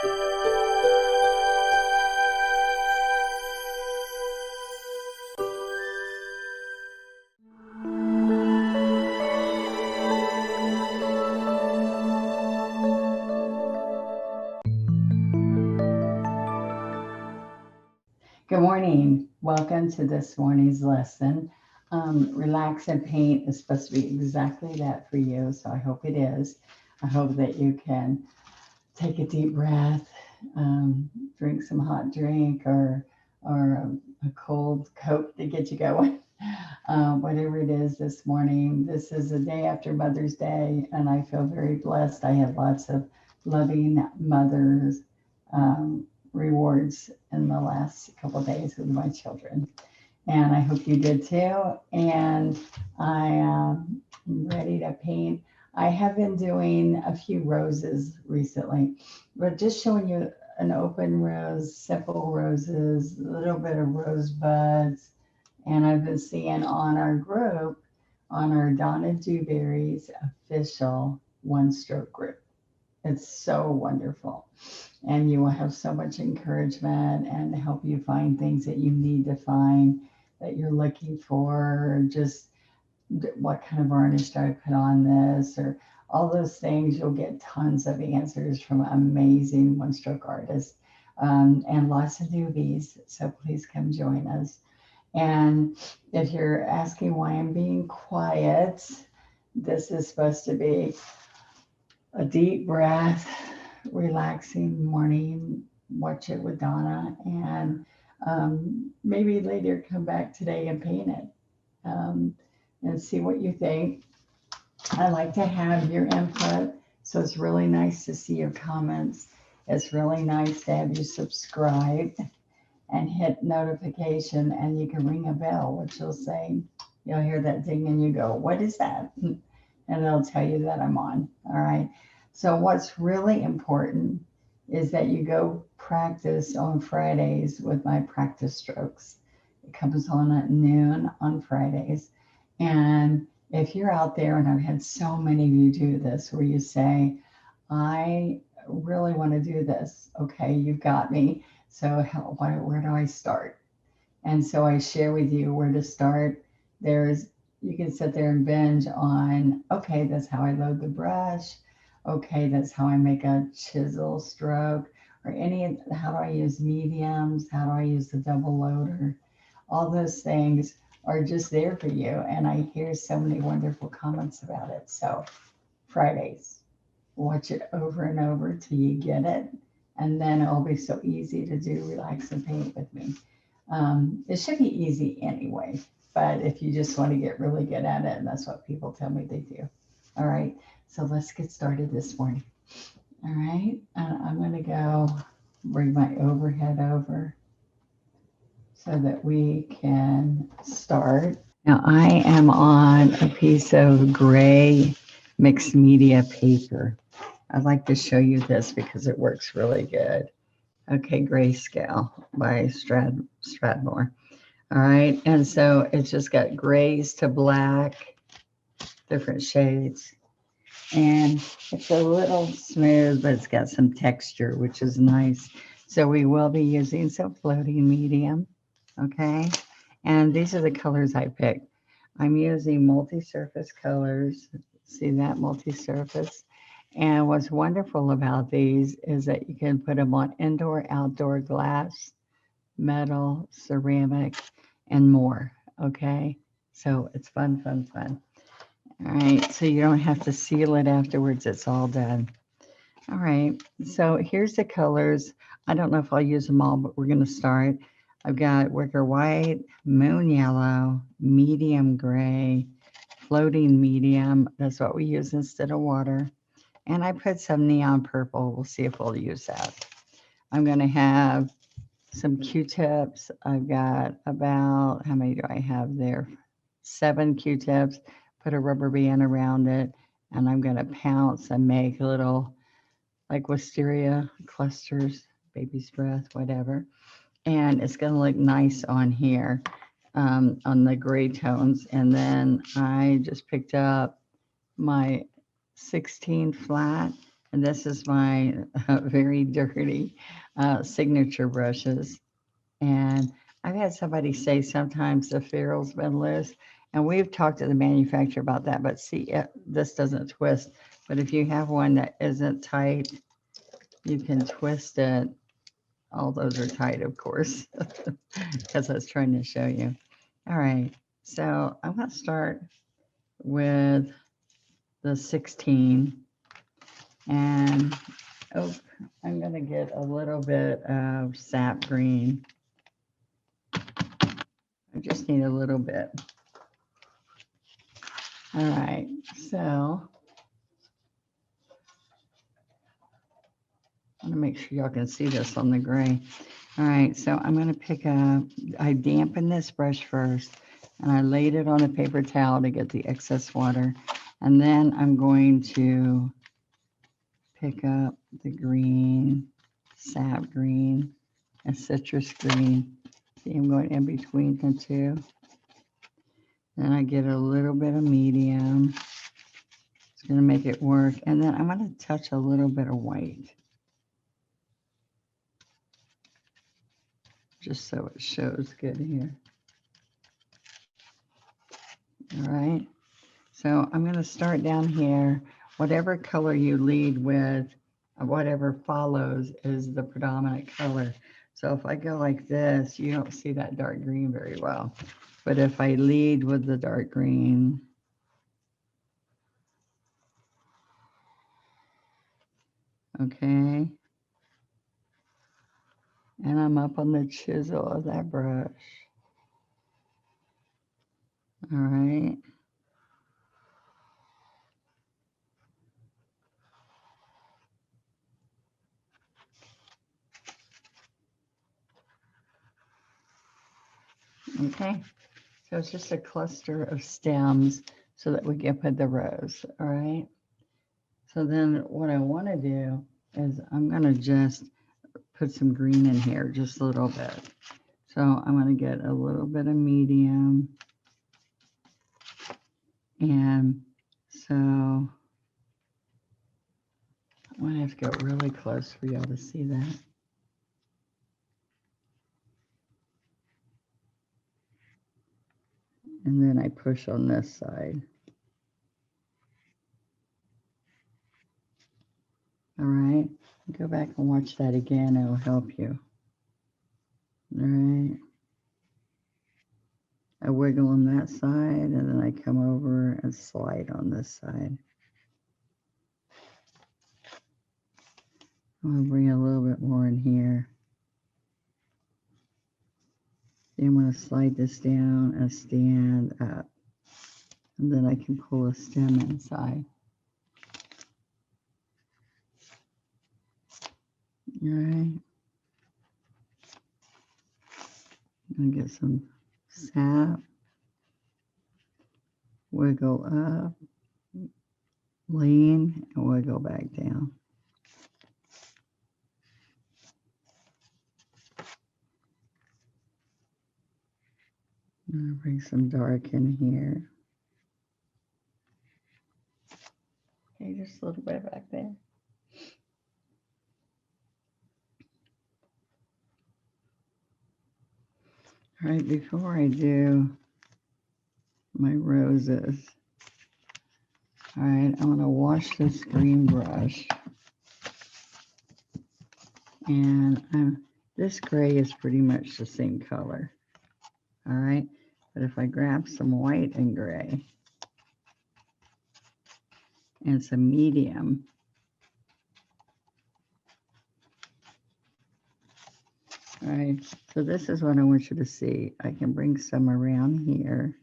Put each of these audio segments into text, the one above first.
Good morning. Welcome to this morning's lesson. Relax and paint is supposed to be exactly that for you, so I hope it is. I hope that you can take a deep breath, drink some hot drink or a cold Coke to get you going. Whatever it is this morning. This is the day after Mother's Day, and I feel very blessed. I had lots of loving mothers rewards in the last couple of days with my children. And I hope you did too. And I am ready to paint. I have been doing a few roses recently, but just showing you an open rose, simple roses, a little bit of rose buds. And I've been seeing on our group, on our Donna Dewberry's official one-stroke group. It's so wonderful. And you will have so much encouragement and help you find things that you need to find, that you're looking for, just what kind of varnish do I put on this, or all those things. You'll get tons of answers from amazing one-stroke artists and lots of newbies. So please come join us. And if you're asking why I'm being quiet, this is supposed to be a deep breath, relaxing morning. Watch it with Donna, and maybe later come back today and paint it and see what you think. I like to have your input, so it's really nice to see your comments. It's really nice to have you subscribe and hit notification, and you can ring a bell, which will say, you'll hear that ding and you go, what is that? And it'll tell you that I'm on. All right. So what's really important is that you go practice on Fridays with my practice strokes. It comes on at noon on Fridays. And if you're out there, and I've had so many of you do this, where you say, I really want to do this. Okay, you've got me. So where do I start? And so I share with you where to start. You can sit there and binge on, okay, that's how I load the brush. Okay, that's how I make a chisel stroke, or how do I use mediums? How do I use the double loader? All those things are just there for you. And I hear so many wonderful comments about it. So Fridays, watch it over and over till you get it. And then it'll be so easy to do relax and paint with me. It should be easy anyway, but if you just want to get really good at it, and that's what people tell me they do. All right, so let's get started this morning. All right, I'm going to go bring my overhead over so that we can start. Now I am on a piece of gray mixed media paper. I'd like to show you this because it works really good. Okay, Grayscale by Stradmore. All right, and so it's just got grays to black, different shades. And it's a little smooth, but it's got some texture, which is nice. So we will be using some floating medium, okay? And these are the colors I picked. I'm using multi-surface colors. See that, multi-surface? And what's wonderful about these is that you can put them on indoor, outdoor glass, metal, ceramic, and more, okay? So it's fun, fun, fun. All right, so you don't have to seal it afterwards. It's all done. All right, so here's the colors. I don't know if I'll use them all, but we're going to start. I've got wicker white, moon yellow, medium gray, floating medium. That's what we use instead of water. And I put some neon purple. We'll see if we'll use that. I'm going to have some Q-tips. I've got about, how many do I have there? 7 Q-tips. Put a rubber band around it. And I'm going to pounce and make little, like wisteria clusters, baby's breath, whatever. And it's going to look nice on here, on the gray tones. And then I just picked up my 16 flat, And this is my very dirty signature brushes. And I've had somebody say sometimes the ferrule's been loose. And we've talked to the manufacturer about that. But see, this doesn't twist. But if you have one that isn't tight, you can twist it. All those are tight, of course, because I was trying to show you. All right. So I'm going to start with the 16. And oh, I'm going to get a little bit of sap green. I just need a little bit. All right, so I'm going to make sure y'all can see this on the gray. All right, so I'm going to pick up, I dampened this brush first, and I laid it on a paper towel to get the excess water. And then I'm going to pick up the green, sap green, and citrus green. See, I'm going in between the two. Then I get a little bit of medium. It's going to make it work. And then I'm going to touch a little bit of white, just so it shows good here. All right. So I'm going to start down here. Whatever color you lead with, whatever follows is the predominant color. So if I go like this, you don't see that dark green very well. But if I lead with the dark green, okay, and I'm up on the chisel of that brush. All right. Okay. So it's just a cluster of stems so that we can put the rose. All right. So then what I want to do is I'm going to just put some green in here, just a little bit. So I'm going to get a little bit of medium. And so I'm going to have to go really close for y'all to see that. And then I push on this side. All right. Go back and watch that again. It'll help you. All right. I wiggle on that side, and then I come over and slide on this side. I'm going to bring a little bit more in here. Then I'm going to slide this down and stand up. And then I can pull a stem inside. All right. I'm going to get some sap. Wiggle up. Lean and wiggle back down. I'm going to bring some dark in here. Okay, just a little bit back there. All right, before I do my roses, all right, I'm going to wash this green brush. And this gray is pretty much the same color. All right, but if I grab some white and gray and some medium, all right, so this is what I want you to see. I can bring some around here.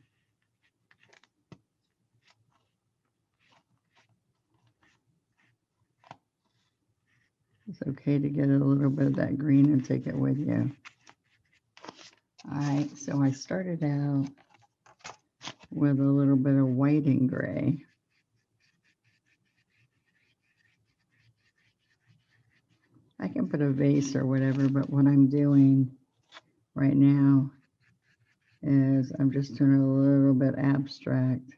It's okay to get a little bit of that green and take it with you. All right, so I started out with a little bit of white and gray. I can put a vase or whatever, but what I'm doing right now is I'm just doing a little bit abstract.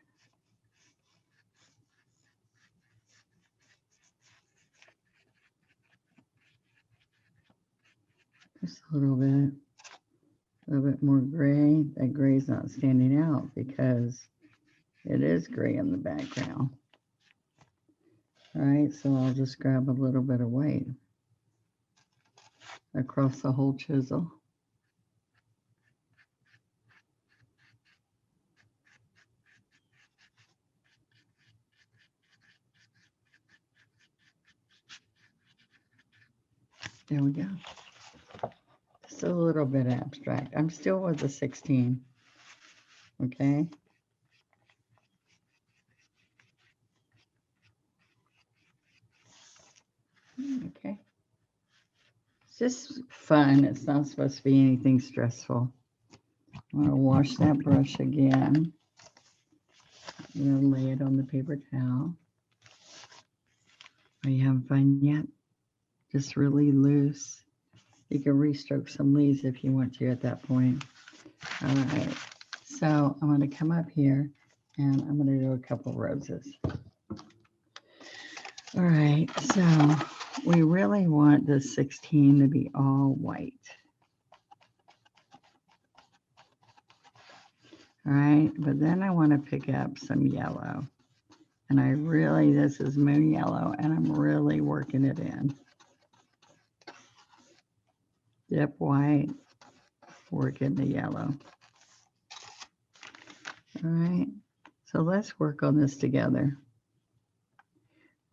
Just a little bit more gray. That gray's not standing out because it is gray in the background. All right, so I'll just grab a little bit of white across the whole chisel. There we go. Just a little bit abstract. I'm still with the 16. Okay. Okay. It's just fun. It's not supposed to be anything stressful. I'm going to wash that brush again. I'm going to lay it on the paper towel. Are you having fun yet? Just really loose. You can restroke some leaves if you want to at that point. All right. So I'm going to come up here and I'm going to do a couple roses. All right. So we really want this 16 to be all white. All right. But then I want to pick up some yellow. And I really, this is moon yellow, and I'm really working it in. Dip white, work in the yellow. All right, so let's work on this together.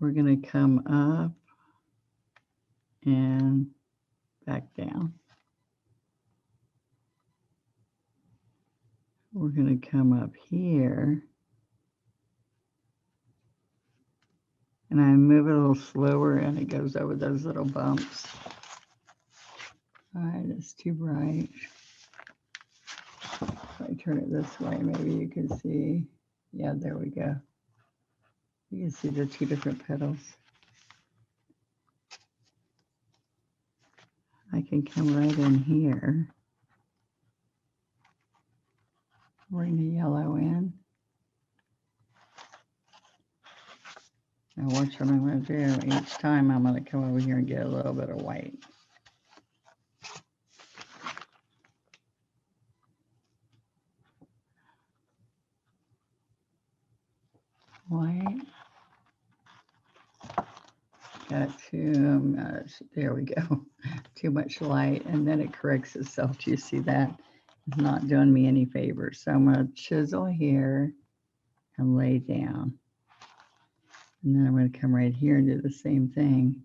We're going to come up and back down. We're going to come up here. And I move it a little slower and it goes over those little bumps. All right, it's too bright. If I turn it this way, maybe you can see. Yeah, there we go. You can see the two different petals. I can come right in here. Bring the yellow in. Now watch what I'm going to do. Each time I'm going to come over here and get a little bit of white. White. Got too much. There we go. Too much light. And then it corrects itself. Do you see that? It's not doing me any favors. So I'm going to chisel here and lay down. And then I'm going to come right here and do the same thing.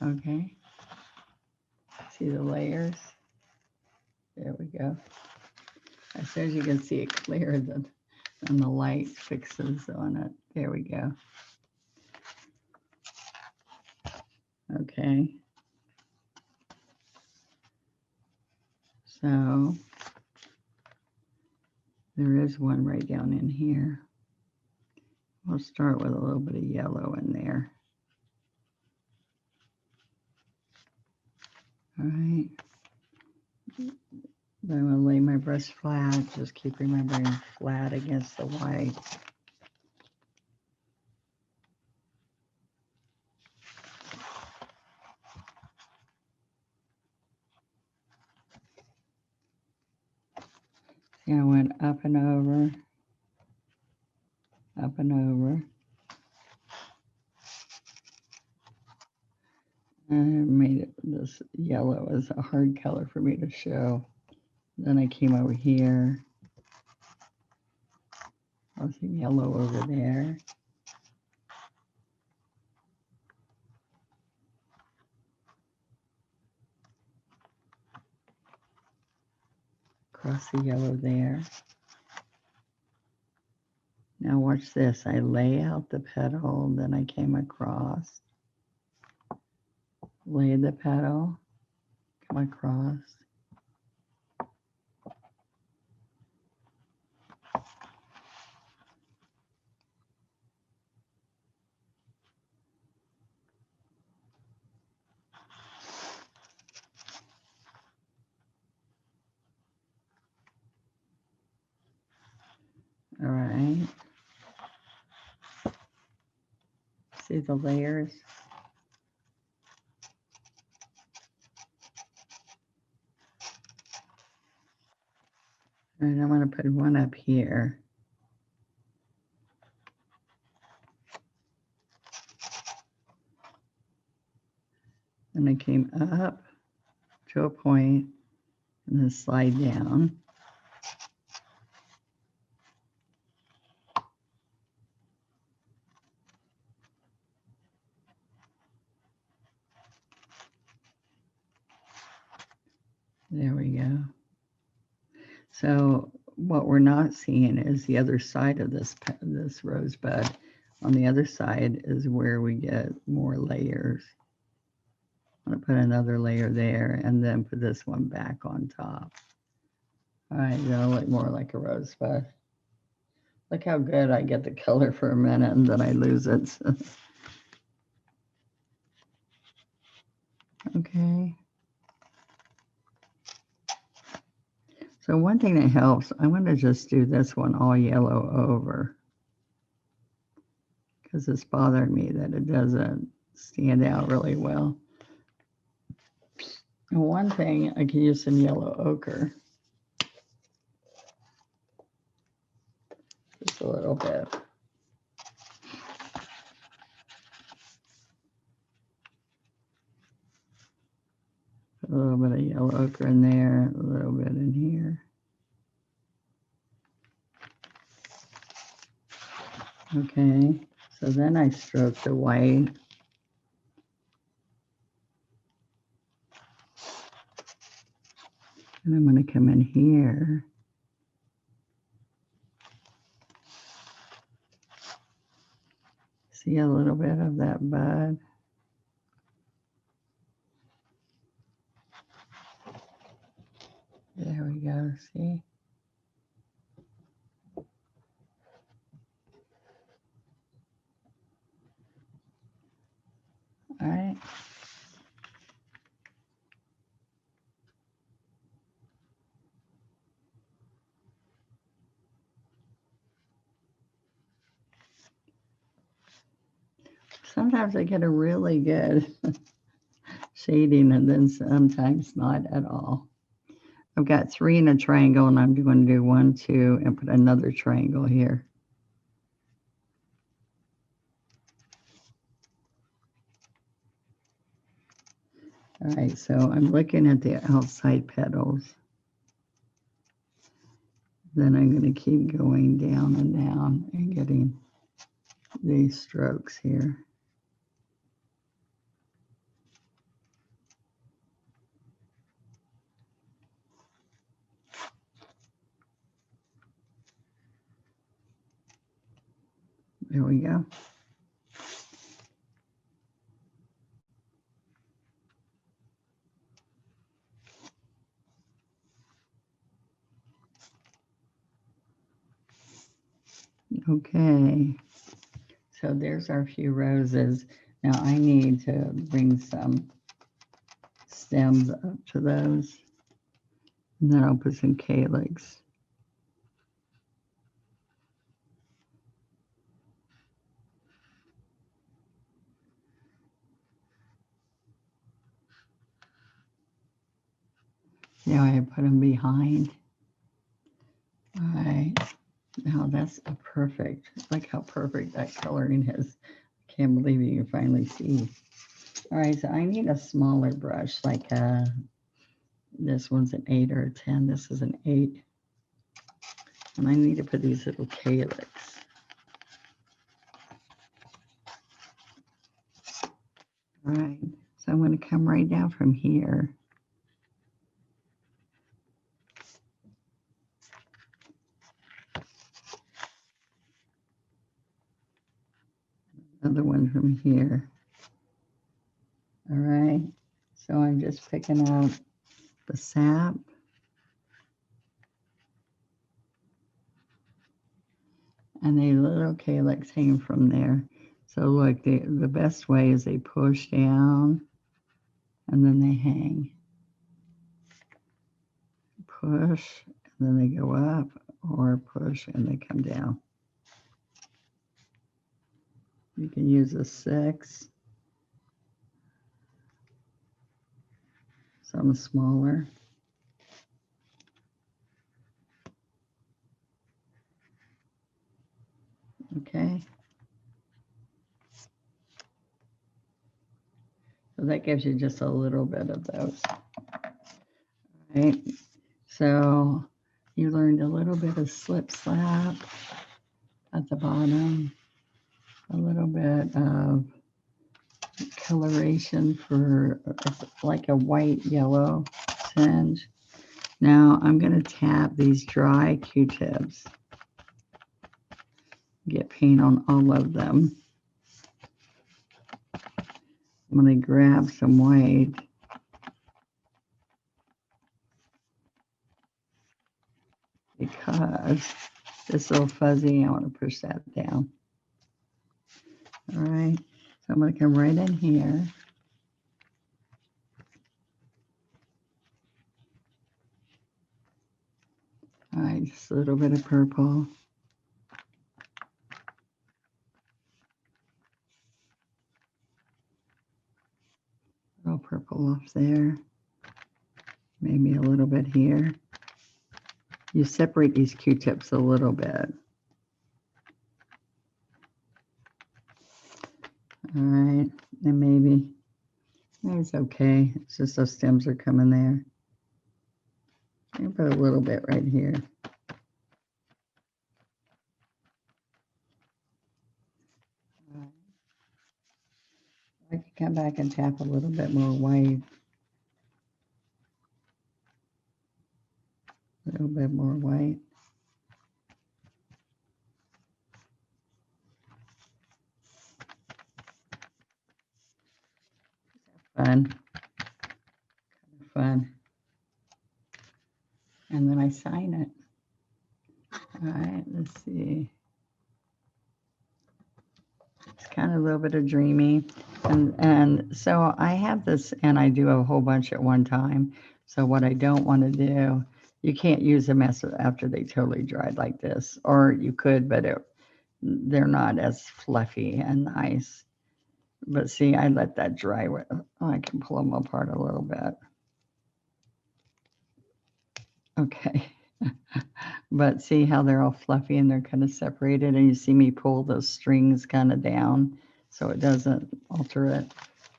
Okay. See the layers? There we go. As soon as you can see it clear, then the light fixes on it. There we go. Okay. So there is one right down in here. We'll start with a little bit of yellow in there. All right. Then I'm going to lay my brush flat, just keep remembering flat against the white. See, I went up and over, up and over. I made it, this yellow is a hard color for me to show. Then I came over here. I was in yellow over there. Across the yellow there. Now watch this. I lay out the petal, then I came across. Lay the petal, come across. All right. See the layers? And I want to put one up here. And I came up to a point and then slide down. There we go. So what we're not seeing is the other side of this rosebud. On the other side is where we get more layers. I'm going to put another layer there and then put this one back on top. All right, that'll look more like a rosebud. Look how good I get the color for a minute and then I lose it. Okay. So one thing that helps, I'm going to just do this one all yellow over because it's bothering me that it doesn't stand out really well. And one thing, I can use some yellow ochre. Just a little bit. Put a little bit of yellow ochre in there, a little bit in here. Okay, so then I stroke the white. And I'm going to come in here. See a little bit of that bud. There we go, see? All right. Sometimes I get a really good shading and then sometimes not at all. I've got 3 in a triangle and I'm going to do 1, 2, and put another triangle here. All right, so I'm looking at the outside petals. Then I'm going to keep going down and getting these strokes here. There we go. Okay, so there's our few roses. Now I need to bring some stems up to those. And then I'll put some calyx. Now I put them behind. All right. Now that's a perfect, look how perfect that coloring is. I can't believe you can finally see. All right, so I need a smaller brush, like this one's an 8 or a 10. This is an 8. And I need to put these little calyx. All right, so I'm going to come right down from here. Another one from here. All right, so I'm just picking out the sap. And a little calyx hanging from there. So look, the best way is they push down and then they hang. Push and then they go up, or push and they come down. You can use a 6. Some smaller. Okay. So that gives you just a little bit of those. All right. So you learned a little bit of slip slap at the bottom, a little bit of coloration for like a white yellow tinge. Now I'm going to tap these dry Q-tips. Get paint on all of them. I'm going to grab some white. Because it's a little fuzzy, I want to push that down. All right, so I'm going to come right in here. All right, just a little bit of purple. A little purple off there. Maybe a little bit here. You separate these Q-tips a little bit. All right, and maybe it's okay. It's just those stems are coming there. I'm going to put a little bit right here. I can come back and tap a little bit more white. A little bit more white. Fun. Fun. And then I sign it. All right, let's see. It's kind of a little bit of dreamy. And so I have this, and I do a whole bunch at one time. So what I don't want to do, you can't use them after they totally dried like this. Or you could, but they're not as fluffy and nice. But see, I let that dry. I can pull them apart a little bit. Okay. But see how they're all fluffy and they're kind of separated, and you see me pull those strings kind of down so it doesn't alter it.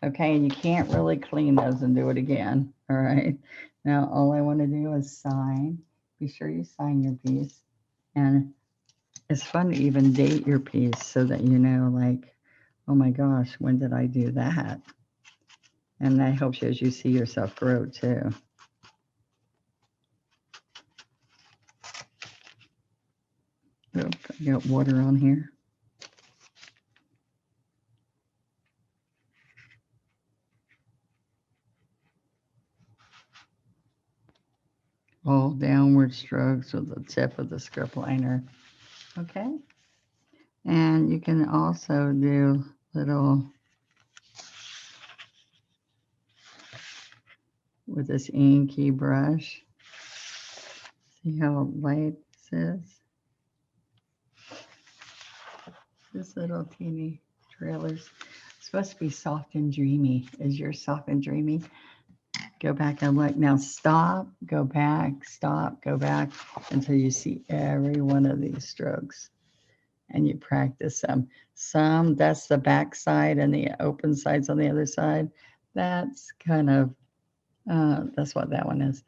Okay, and you can't really clean those and do it again. All right. Now all I want to do is sign. Be sure you sign your piece. And it's fun to even date your piece so that you know, like, oh my gosh, when did I do that? And that helps you as you see yourself grow too. Oops, I got water on here. All downward strokes with the tip of the script liner. Okay. And you can also do little, with this inky brush. See how light this is? This little teeny trailers. It's supposed to be soft and dreamy. Is yours soft and dreamy? Go back and look. Now stop, go back, stop, go back until you see every one of these strokes. And you practice them. Some, that's the back side and the open sides on the other side. That's kind of, that's what that one is.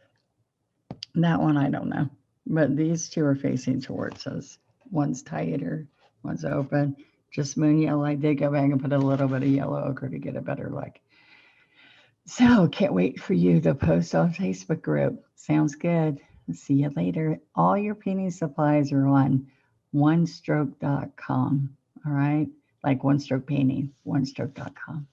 That one, I don't know. But these two are facing towards us. One's tighter, one's open. Just moon yellow. I did go back and put a little bit of yellow ochre to get a better look. So can't wait for you to post on Facebook group. Sounds good. See you later. All your painting supplies are on onestroke.com. All right. Like One Stroke Painting, onestroke.com.